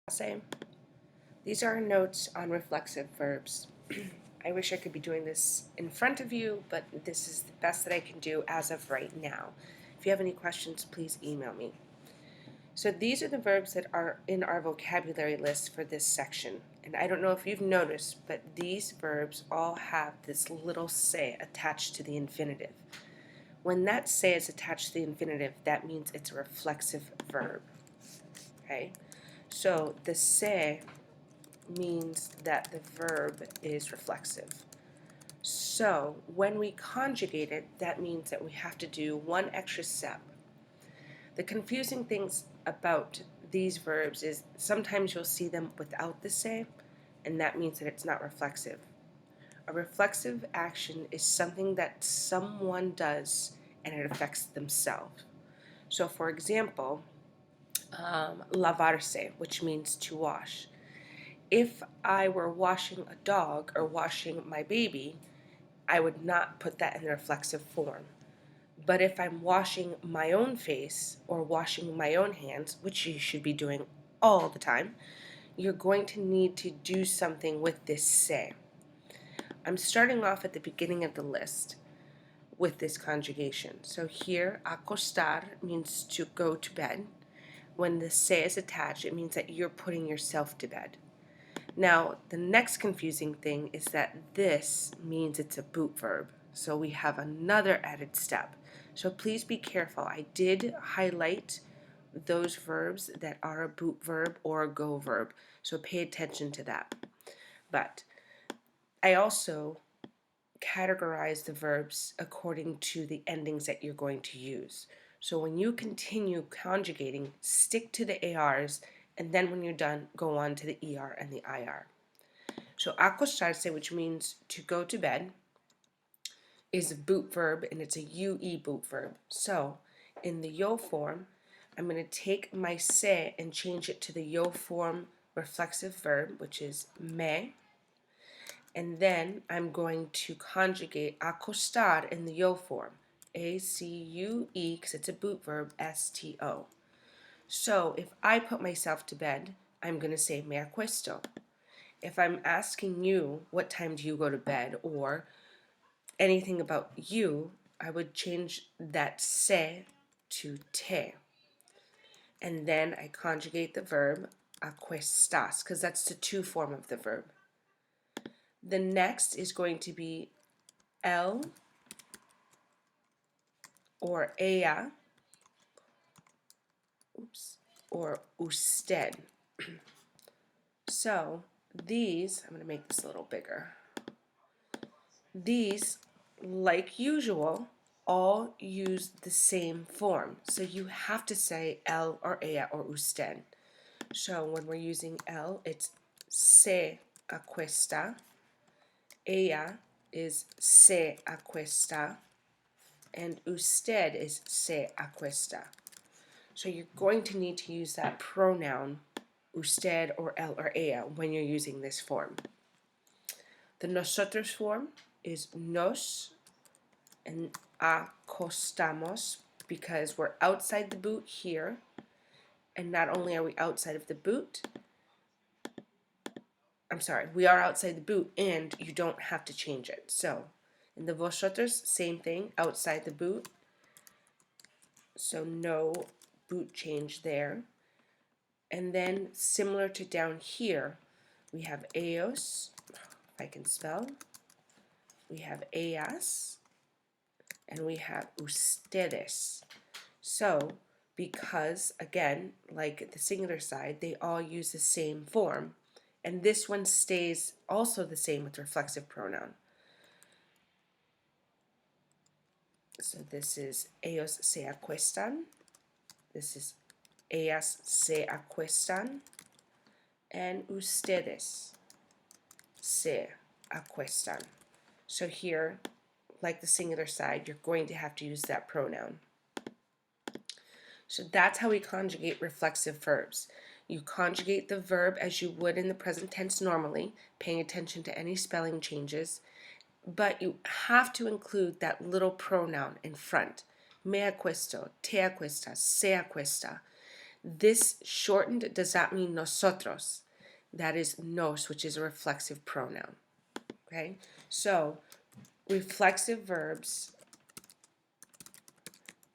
Say, these are notes on reflexive verbs. I wish I could be doing this in front of you, but this is the best that I can do as of right now. If you have any questions, please email me. So these are the verbs that are in our vocabulary list for this section. And I don't know if you've noticed, but these verbs all have this little se attached to the infinitive. When that se is attached to the infinitive, that means it's a reflexive verb. Okay? So the se means that the verb is reflexive. So when we conjugate it, that means that we have to do one extra step. The confusing things about these verbs is sometimes you'll see them without the se, and that means that it's not reflexive. A reflexive action is something that someone does and it affects themselves. So for example, lavarse, which means to wash. If I were washing a dog or washing my baby, I would not put that in the reflexive form. But if I'm washing my own face or washing my own hands, which you should be doing all the time, you're going to need to do something with this se. I'm starting off at the beginning of the list with this conjugation. So here, acostar means to go to bed. When the se is attached, it means that you're putting yourself to bed. Now, the next confusing thing is that this means it's a boot verb. So we have another added step. So please be careful. I did highlight those verbs that are a boot verb or a go verb. So pay attention to that. But I also categorize the verbs according to the endings that you're going to use. So when you continue conjugating, stick to the ARs, and then when you're done, go on to the ER and the IR. So acostarse, which means to go to bed, is a boot verb, and it's a UE boot verb. So in the yo form, I'm going to take my se and change it to the yo form reflexive verb, which is me. And then I'm going to conjugate acostar in the yo form, ACUE, because it's a boot verb, STO. So if I put myself to bed, I'm going to say me acuesto. If I'm asking you what time do you go to bed or anything about you, I would change that se to te. And then I conjugate the verb acuestas, because that's the to form of the verb. The next is going to be el or ella, or usted. So these, I'm going to make this a little bigger. These, like usual, all use the same form. So you have to say el or ella or usted. So when we're using el, it's se acuesta. Ella is se acuesta. And usted is se acuesta. So you're going to need to use that pronoun usted or el or ella when you're using this form. The nosotros form is nos and acostamos, because we're outside the boot here, and not only are we outside of the boot, we are outside the boot and you don't have to change it. So in the vosotros, same thing, outside the boot, so no boot change there. And then similar to down here, we have ellos, if I can spell, we have ellas, and we have ustedes. So because, again, like the singular side, they all use the same form, and this one stays also the same with reflexive pronoun. So this is ellos se acuestan, this is ellas se acuestan, and ustedes se acuestan. So here, like the singular side, you're going to have to use that pronoun. So that's how we conjugate reflexive verbs. You conjugate the verb as you would in the present tense normally, paying attention to any spelling changes, but you have to include that little pronoun in front. Me acuesto, te acuestas, se acuesta. This shortened does not mean nosotros. That is nos, which is a reflexive pronoun. Okay? So, reflexive verbs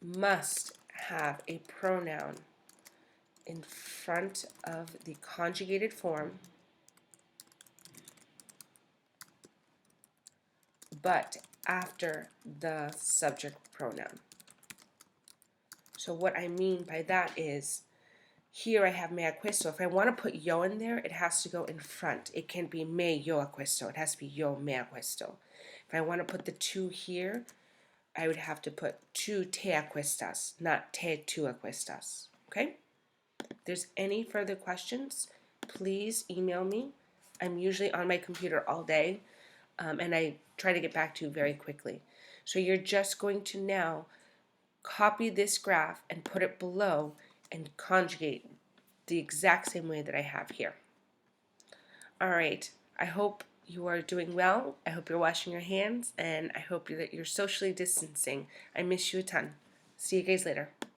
must have a pronoun in front of the conjugated form, but after the subject pronoun. So what I mean by that is, here I have me acuesto. If I want to put yo in there, it has to go in front. It can't be me yo acuesto. It has to be yo me acuesto. If I want to put the tu here, I would have to put tu te acuestas, not te tu acuestas. Okay? If there's any further questions, please email me. I'm usually on my computer all day, and I try to get back to you very quickly. So you're just going to now copy this graph and put it below and conjugate the exact same way that I have here. All right, I hope you are doing well. I hope you're washing your hands, and I hope that you're socially distancing. I miss you a ton. See you guys later.